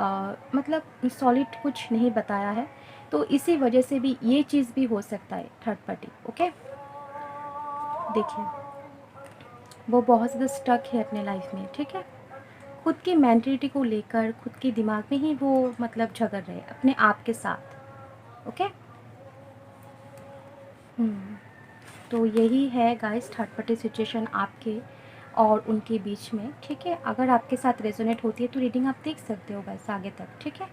S1: मतलब सॉलिड कुछ नहीं बताया है। तो इसी वजह से भी ये चीज़ भी हो सकता है थर्ड पार्टी, ओके। देखिए वो बहुत ज़्यादा स्टक है अपने लाइफ में, ठीक है, खुद की मेंटलिटी को लेकर खुद के दिमाग में ही वो मतलब झगड़ रहे हैं अपने आप के साथ, ओके। तो यही है गाइस थर्ड पार्टी सिचुएशन आपके और उनके बीच में, ठीक है। अगर आपके साथ रेजोनेट होती है तो रीडिंग आप देख सकते हो गाइस आगे तक, ठीक है।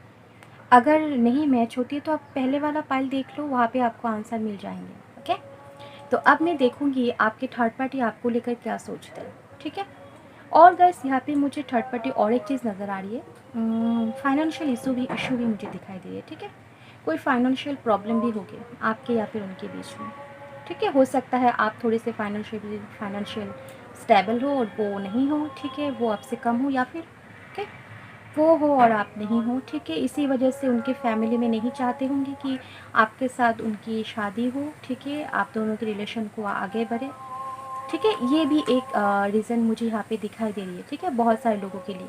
S1: अगर नहीं मैच होती है तो आप पहले वाला पाइल देख लो, वहाँ पे आपको आंसर मिल जाएंगे। ओके, तो अब मैं देखूँगी आपके थर्ड पार्टी आपको लेकर क्या सोचते हैं। ठीक है, और गैस यहाँ पे मुझे थर्ड पार्टी और एक चीज़ नज़र आ रही है, फाइनेंशियल इशू भी मुझे दिखाई दे रही है। ठीक है, कोई फाइनेंशियल प्रॉब्लम भी होगी आपके या फिर उनके बीच में। ठीक है, हो सकता है आप थोड़े से फाइनेंशियल स्टेबल हो और वो नहीं हो। ठीक है, वो आपसे कम हो या फिर ओके वो हो और आप नहीं हो। ठीक है, इसी वजह से उनके फैमिली में नहीं चाहते होंगे कि आपके साथ उनकी शादी हो। ठीक है, आप दोनों के रिलेशन को आगे बढ़े। ठीक है, ये भी एक रीज़न मुझे यहाँ पे दिखाई दे रही है। ठीक है, बहुत सारे लोगों के लिए।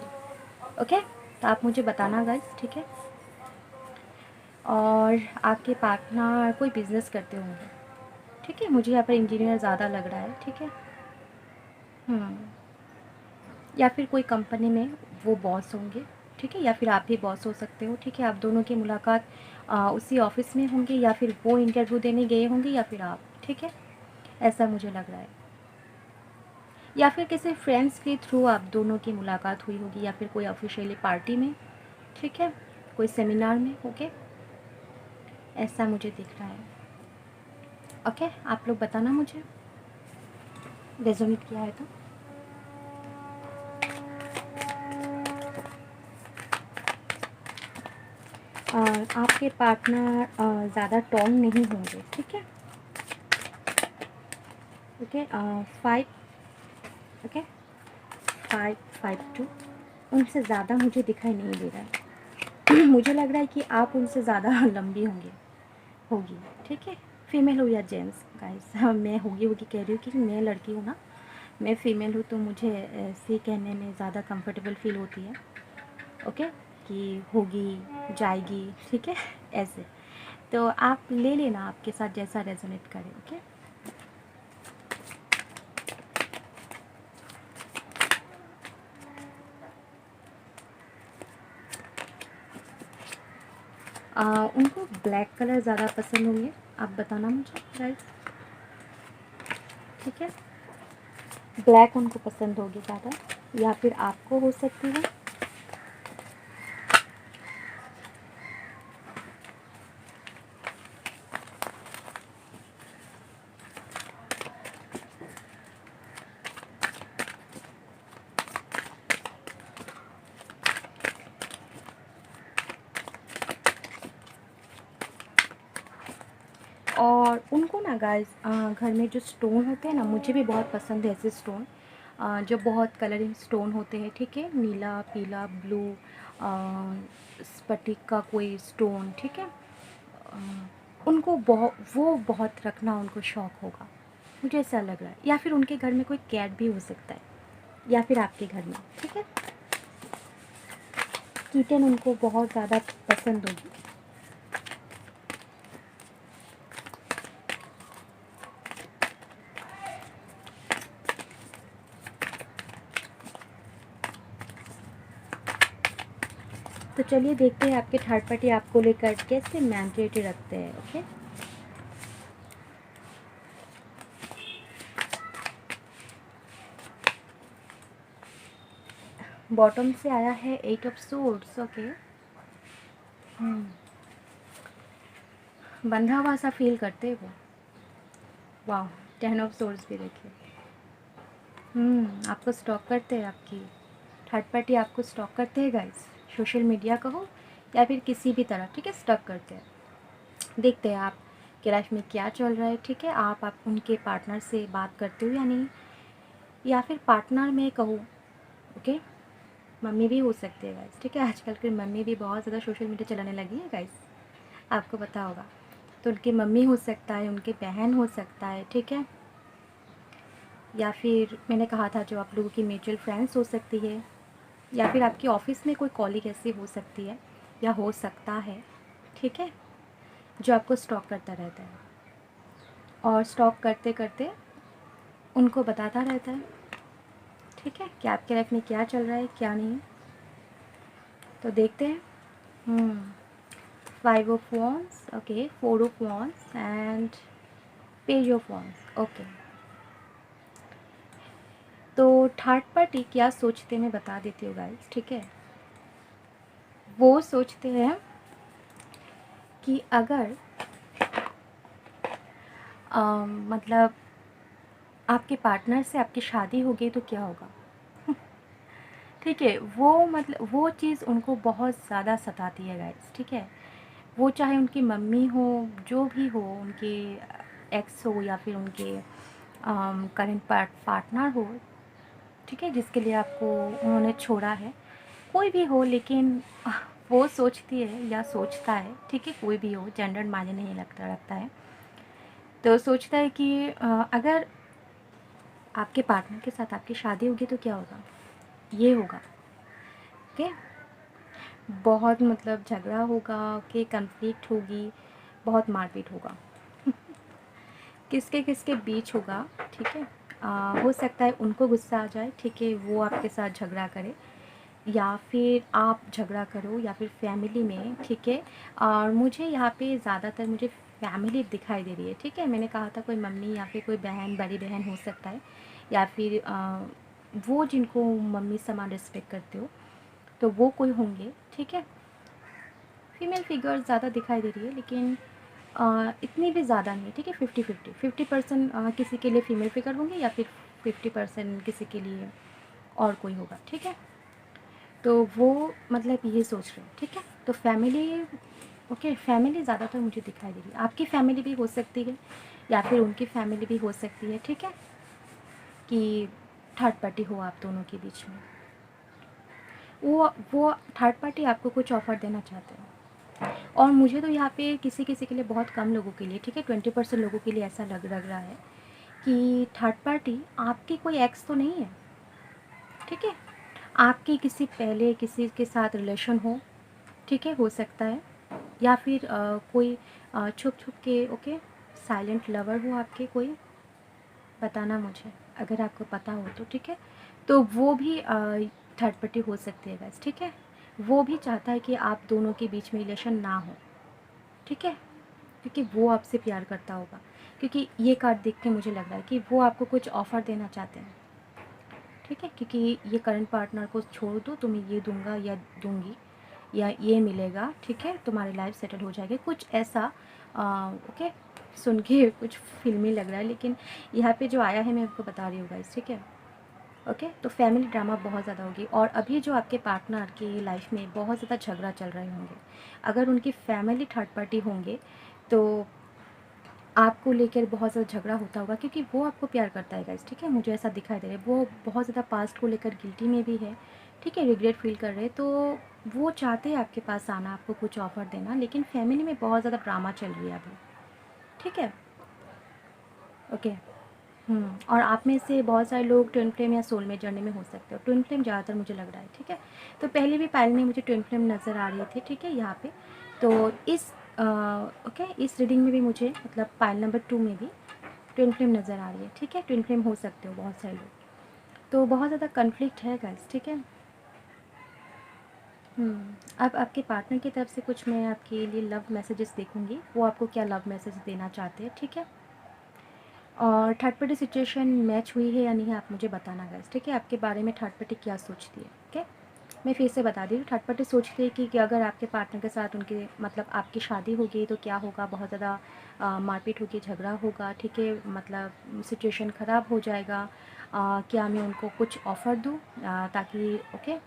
S1: ओके, तो आप मुझे बताना गाइस। ठीक है, और आपके पार्टनर कोई बिज़नेस करते होंगे। ठीक है, मुझे यहाँ पर इंजीनियर ज़्यादा लग रहा है। ठीक है, हम्म, या फिर कोई कंपनी में वो बॉस होंगे। ठीक है, या फिर आप भी बॉस हो सकते हो। ठीक है, आप दोनों की मुलाकात उसी ऑफिस में होंगे, या फिर वो इंटरव्यू देने गए होंगे या फिर आप। ठीक है, ऐसा मुझे लग रहा है, या फिर किसी फ्रेंड्स के थ्रू आप दोनों की मुलाकात हुई होगी, या फिर कोई ऑफिशियली पार्टी में। ठीक है, कोई सेमिनार में। ओके, ऐसा मुझे दिख रहा है। ओके, आप लोग बताना मुझे, रेजोनेट किया है तो। आपके पार्टनर ज़्यादा टॉल नहीं होंगे। ठीक है, ओके, 5, ओके, 5'2", उनसे ज़्यादा मुझे दिखाई नहीं दे रहा है। मुझे लग रहा है कि आप उनसे ज़्यादा लंबी होगी। ठीक है, फीमेल हो या जेंट्स गाइस। हाँ, मैं होगी कह रही हूँ क्योंकि मैं लड़की हूँ ना, मैं फ़ीमेल हूँ तो मुझे ऐसे कहने में ज़्यादा कंफर्टेबल फील होती है। ओके, कि होगी जाएगी। ठीक है, ऐसे तो आप ले लेना आपके साथ जैसा रेजोनेट करे। ओके, उनको ब्लैक कलर ज़्यादा पसंद होंगे, आप बताना मुझे गाइस। ठीक है, ब्लैक उनको पसंद होगी ज़्यादा, या फिर आपको हो सकती है। और उनको ना गाइस घर में जो स्टोन होते हैं ना, मुझे भी बहुत पसंद है ऐसे स्टोन, जो बहुत कलरिंग स्टोन होते हैं। ठीक है, नीला, पीला, ब्लू, स्फटिक का कोई स्टोन। ठीक है, उनको बहुत रखना उनको शौक़ होगा, मुझे ऐसा लग रहा है। या फिर उनके घर में कोई कैट भी हो सकता है, या फिर आपके घर में। ठीक है, कीटन उनको बहुत ज़्यादा पसंद होगी। तो चलिए देखते हैं आपके थर्ड पार्टी आपको लेकर कैसे मेंटेलिटी रखते हैं। ओके, बॉटम से आया है 8 ऑफ सोर्ड्स। ओके, बंधा हुआ सा फील करते हैं वो। वाह, 10 ऑफ सोर्ड्स भी देखिए। आपको स्टॉक करते हैं, आपकी थर्ड पार्टी आपको स्टॉक करते हैं गाइस, सोशल मीडिया का हो या फिर किसी भी तरह। ठीक है, स्टॉक करते हैं। देखते हैं आप के लाइफ में क्या चल रहा है। ठीक है, आप उनके पार्टनर से बात करते हो या नहीं, या फिर पार्टनर में कहूँ। ओके, मम्मी भी हो सकते हैं गाइस। ठीक है, आजकल की मम्मी भी बहुत ज़्यादा सोशल मीडिया चलाने लगी है गाइस, आपको पता होगा। तो उनकी मम्मी हो सकता है, उनके बहन हो सकता है। ठीक है, या फिर मैंने कहा था जो आप लोगों की म्यूचुअल फ्रेंड्स हो सकती है, या फिर आपकी ऑफिस में कोई कॉलीग ऐसी हो सकती है या हो सकता है। ठीक है, जो आपको स्टॉक करता रहता है और स्टॉक करते करते उनको बताता रहता है। ठीक है, कि आपके लाइफ में क्या चल रहा है क्या नहीं। तो देखते हैं। 5 of wands, okay, 4 of wands and page of wands. Okay, तो थर्ड पार्टी क्या सोचते मैं बता देती हूँ गाइस। ठीक है, वो सोचते हैं कि अगर मतलब आपके पार्टनर से आपकी शादी हो गई तो क्या होगा। ठीक है, वो मतलब वो चीज़ उनको बहुत ज़्यादा सताती है गाइस। ठीक है, वो चाहे उनकी मम्मी हो, जो भी हो, उनके एक्स हो या फिर उनके करंट पार्टनर हो, ठीक है, जिसके लिए आपको उन्होंने छोड़ा है, कोई भी हो, लेकिन वो सोचती है या सोचता है, ठीक है, कोई भी हो, जेंडर मायने नहीं रखता है, तो सोचता है कि अगर आपके पार्टनर के साथ आपकी शादी होगी तो क्या होगा, ये होगा। ओके, बहुत मतलब झगड़ा होगा, ओके, कन्फ्लिक्ट होगी, बहुत मारपीट होगा। किसके किसके बीच होगा, ठीक है। हो सकता है उनको गुस्सा आ जाए, ठीक है, वो आपके साथ झगड़ा करे, या फिर आप झगड़ा करो, या फिर फैमिली में, ठीक है। और मुझे यहाँ पे ज़्यादातर मुझे फैमिली दिखाई दे रही है, ठीक है। मैंने कहा था कोई मम्मी या फिर कोई बहन, बड़ी बहन हो सकता है, या फिर वो जिनको मम्मी समान रिस्पेक्ट करते हो, तो वो कोई होंगे, ठीक है। फीमेल फिगर ज़्यादा दिखाई दे रही है, लेकिन इतनी भी ज़्यादा नहीं, ठीक है। 50-50 किसी के लिए फ़ीमेल फिगर होंगे, या फिर 50% किसी के लिए और कोई होगा, ठीक है। तो वो मतलब ये सोच रहे हैं, ठीक है। तो फैमिली, ओके, फैमिली ज़्यादातर मुझे दिखाई दे रही है। आपकी फैमिली भी हो सकती है, या फिर उनकी फैमिली भी हो सकती है, ठीक है, कि थर्ड पार्टी हो आप दोनों के बीच में। वो थर्ड पार्टी आपको कुछ ऑफ़र देना चाहते हैं, और मुझे तो यहाँ पे किसी किसी के लिए, बहुत कम लोगों के लिए, ठीक है, 20% लोगों के लिए ऐसा लग रहा है कि थर्ड पार्टी आपकी कोई एक्स तो नहीं है, ठीक है। आपकी किसी पहले किसी के साथ रिलेशन हो, ठीक है, हो सकता है, या फिर कोई छुप छुप के, ओके, साइलेंट लवर हो आपके कोई, बताना मुझे अगर आपको पता हो तो, ठीक है। तो वो भी थर्ड पार्टी हो सकती है बस, ठीक है। वो भी चाहता है कि आप दोनों के बीच में रिलेशन ना हो, ठीक है, क्योंकि वो आपसे प्यार करता होगा, क्योंकि ये कार्ड देख के मुझे लग रहा है कि वो आपको कुछ ऑफ़र देना चाहते हैं, ठीक है, क्योंकि ये करंट पार्टनर को छोड़ दो, तुम्हें ये दूंगा या दूंगी, या ये मिलेगा, ठीक है, तुम्हारी लाइफ सेटल हो जाएगी, कुछ ऐसा। ओके, सुन के कुछ फिल्मी लग रहा है, लेकिन यहाँ पे जो आया है मैं आपको बता रही हूँ गाइस, ठीक है। ओके, तो फैमिली ड्रामा बहुत ज़्यादा होगी, और अभी जो आपके पार्टनर की लाइफ में बहुत ज़्यादा झगड़ा चल रहे होंगे, अगर उनकी फैमिली थर्ड पार्टी होंगे, तो आपको लेकर बहुत ज़्यादा झगड़ा होता होगा, क्योंकि वो आपको प्यार करता है गाइस, ठीक है, मुझे ऐसा दिखाई दे रहा है। वो बहुत ज़्यादा पास्ट को लेकर गिल्टी में भी है, ठीक है, रिग्रेट फील कर रहे हैं, तो वो चाहते हैं आपके पास आना, आपको कुछ ऑफ़र देना, लेकिन फैमिली में बहुत ज़्यादा ड्रामा चल रही है अभी, ठीक है। ओके, और आप में से बहुत सारे लोग ट्विन फ्लेम या सोलमेट जर्नी में हो सकते हो। ट्विन फ्लेम ज़्यादातर मुझे लग रहा है, ठीक है। तो पहले भी पायल में मुझे ट्विन फ्लेम नज़र आ रही थी, ठीक है, यहाँ पे। तो इस ओके, इस रीडिंग में भी मुझे मतलब पायल नंबर 2 में भी ट्विन फ्लेम नज़र आ रही है, ठीक है। ट्विन फ्लेम हो सकते हो बहुत सारे लोग, तो बहुत ज़्यादा कन्फ्लिक्ट है गाइस, ठीक है। अब आपके पार्टनर की तरफ से कुछ मैं आपके लिए लव मैसेजेस देखूंगी, वो आपको क्या लव मैसेज देना चाहते हैं, ठीक है। और थर्ड पार्टी सिचुएशन मैच हुई है या नहीं, आप मुझे बताना गाइस, ठीक है। आपके बारे में थर्ड पार्टी क्या सोचती है, ओके। मैं फिर से बता दी हूँ, थर्ड पार्टी सोचती है कि अगर आपके पार्टनर के साथ उनके मतलब आपकी शादी होगी तो क्या होगा, बहुत ज़्यादा मारपीट होगी, झगड़ा होगा, ठीक है, मतलब सिचुएशन ख़राब हो जाएगा। क्या मैं उनको कुछ ऑफ़र दूँ ताकि ओके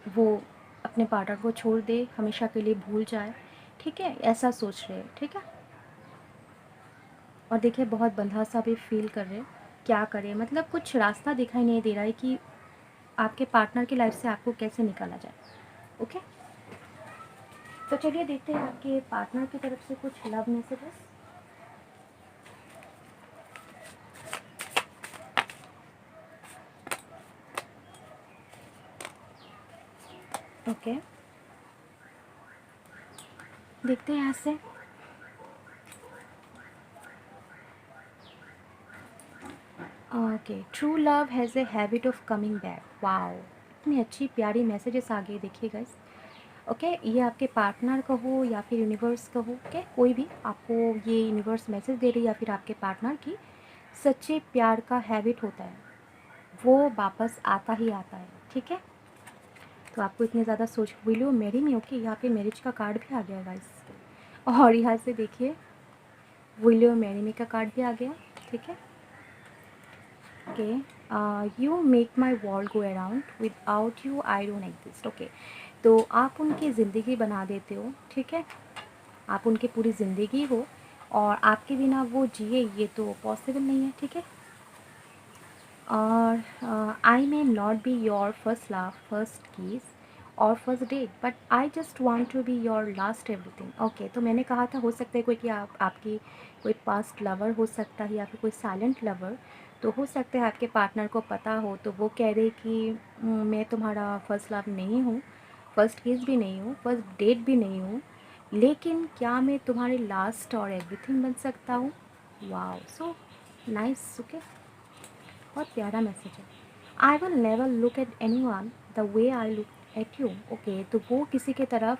S1: वो अपने पार्टनर को छोड़ दे, हमेशा के लिए भूल जाए, ठीक है, ऐसा सोच रहे हैं, ठीक है। और देखिए बहुत बंधा सा भी फील कर रहे हैं, क्या करें, मतलब कुछ रास्ता दिखाई नहीं दे रहा है कि आपके पार्टनर की लाइफ से आपको कैसे निकाला जाए, ओके। तो चलिए देखते हैं आपके पार्टनर की तरफ से कुछ लव मैसेजेस। ओके, देखते हैं यहाँ से। Okay, true love has a habit of coming back. Wow, इतनी अच्छी प्यारी मैसेजेस आ गए, देखिए गाइस। ओके, ये आपके पार्टनर का हो या फिर यूनिवर्स का हो, ओके, कोई भी आपको ये यूनिवर्स मैसेज दे रही है, या फिर आपके पार्टनर की सच्चे प्यार का हैबिट होता है, वो वापस आता ही आता है, ठीक है। तो आपको इतनी ज़्यादा सोच, will you marry me, okay, यहाँ पे मैरिज का कार्ड भी आ गया गाइस। और यहाँ से देखिए विल यू मैरी मी का कार्ड भी आ गया, ठीक है। Okay, you make my world go around, without you I don't exist. Okay, तो आप उनकी ज़िंदगी बना देते हो, ठीक है। आप उनकी पूरी ज़िंदगी हो और आपके बिना वो जिए ये तो पॉसिबल नहीं है, ठीक है। और I may not be your first love, first kiss और first date, but I just want to be your last everything. Okay, तो मैंने कहा था हो सकता है कोई कि आपकी कोई पास्ट लवर हो सकता है या फिर कोई साइलेंट लवर, तो हो सकता है आपके पार्टनर को पता हो, तो वो कह रहे कि मैं तुम्हारा फर्स्ट लव नहीं हूँ, फर्स्ट किस भी नहीं हूँ, फर्स्ट डेट भी नहीं हूँ, लेकिन क्या मैं तुम्हारे लास्ट और एवरीथिंग बन सकता हूँ। Wow, so nice. ओके, बहुत प्यारा मैसेज है। I will never look at any one the way I look at you. Okay, तो वो किसी के तरफ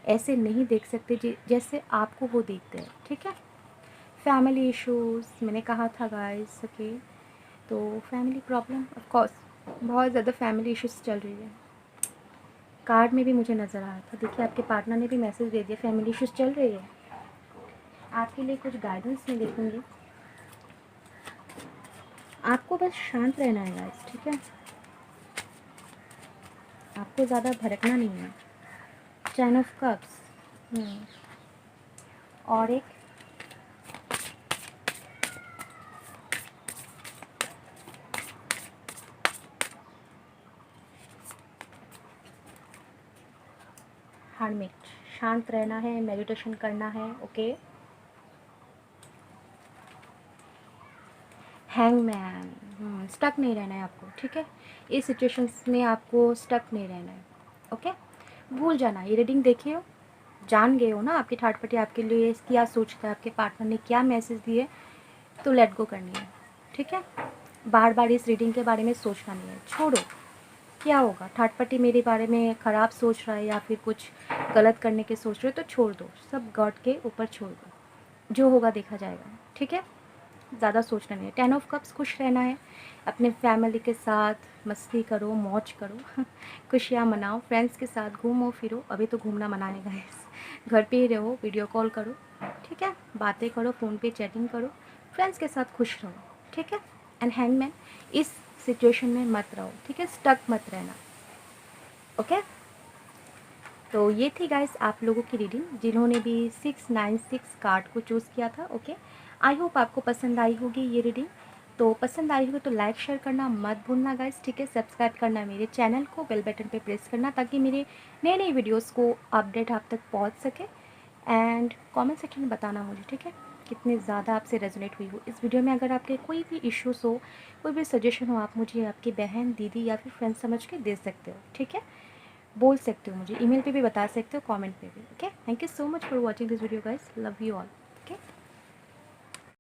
S1: ऐसे नहीं देख सकते जैसे आपको वो देखते हैं, ठीक है। फैमिली इश्यूज़ मैंने कहा था गाइस। ओके, तो फैमिली प्रॉब्लम ऑफ कोर्स बहुत ज़्यादा फैमिली इश्यूज़ चल रही है। कार्ड में भी मुझे नज़र आया था, देखिए आपके पार्टनर ने भी मैसेज दे दिया, फैमिली इश्यूज़ चल रही है। आपके लिए कुछ गाइडेंस मैं देखूँगी। आपको बस शांत रहना है गाइस, ठीक है। आपको ज़्यादा भड़कना नहीं है। 10 ऑफ कप्स और एक हर्मिट, शांत रहना है, मेडिटेशन करना है। ओके, हैंगमैन, स्टक नहीं रहना है आपको, ठीक है। इस सिचुएशंस में आपको स्टक नहीं रहना है। ओके, भूल जाना, ये रीडिंग देखिए, जान गए हो ना आपकी थर्ड पार्टी आपके लिए क्या सोचता है, आपके पार्टनर ने क्या मैसेज दिए, तो लेट गो करनी है, ठीक है। बार बार इस रीडिंग के बारे में सोचना नहीं है, छोड़ो। क्या होगा, थर्ड पार्टी मेरे बारे में ख़राब सोच रहा है या फिर कुछ गलत करने के सोच रहे हो, तो छोड़ दो, सब गॉड के ऊपर छोड़ दो, जो होगा देखा जाएगा, ठीक है। ज़्यादा सोचना नहीं है। 10 ऑफ कप्स, खुश रहना है, अपने फैमिली के साथ मस्ती करो, मौज करो खुशियाँ मनाओ, फ्रेंड्स के साथ घूमो फिरो, अभी तो घूमना मना है गाइस, घर पे ही रहो, वीडियो कॉल करो, ठीक है, बातें करो, फ़ोन पे चैटिंग करो, फ्रेंड्स के साथ खुश रहो, ठीक है। एंड हैंगमैन, इस सिचुएशन में मत रहो, ठीक है, स्टक मत रहना। ओके, तो ये थी गाइस आप लोगों की रीडिंग जिन्होंने भी 696 कार्ड को चूज़ किया था। ओके, आई होप आपको पसंद आई होगी ये रीडिंग। तो पसंद आई होगी तो लाइक शेयर करना मत भूलना गाइस, ठीक है। सब्सक्राइब करना मेरे चैनल को, बेल बटन पे प्रेस करना ताकि मेरे नए नए वीडियोस को अपडेट आप तक पहुंच सके। एंड कमेंट सेक्शन में बताना मुझे, ठीक है, कितने ज़्यादा आपसे रेजोनेट हुई हो इस वीडियो में। अगर आपके कोई भी इश्यूज़ हो, कोई भी सजेशन हो, आप मुझे आपकी बहन, दीदी या फिर फ्रेंड समझ के दे सकते हो, ठीक है। बोल सकते हो मुझे, ईमेल पे भी बता सकते हो, कमेंट पे भी। Okay, thank you so much for watching this video guys, love you all.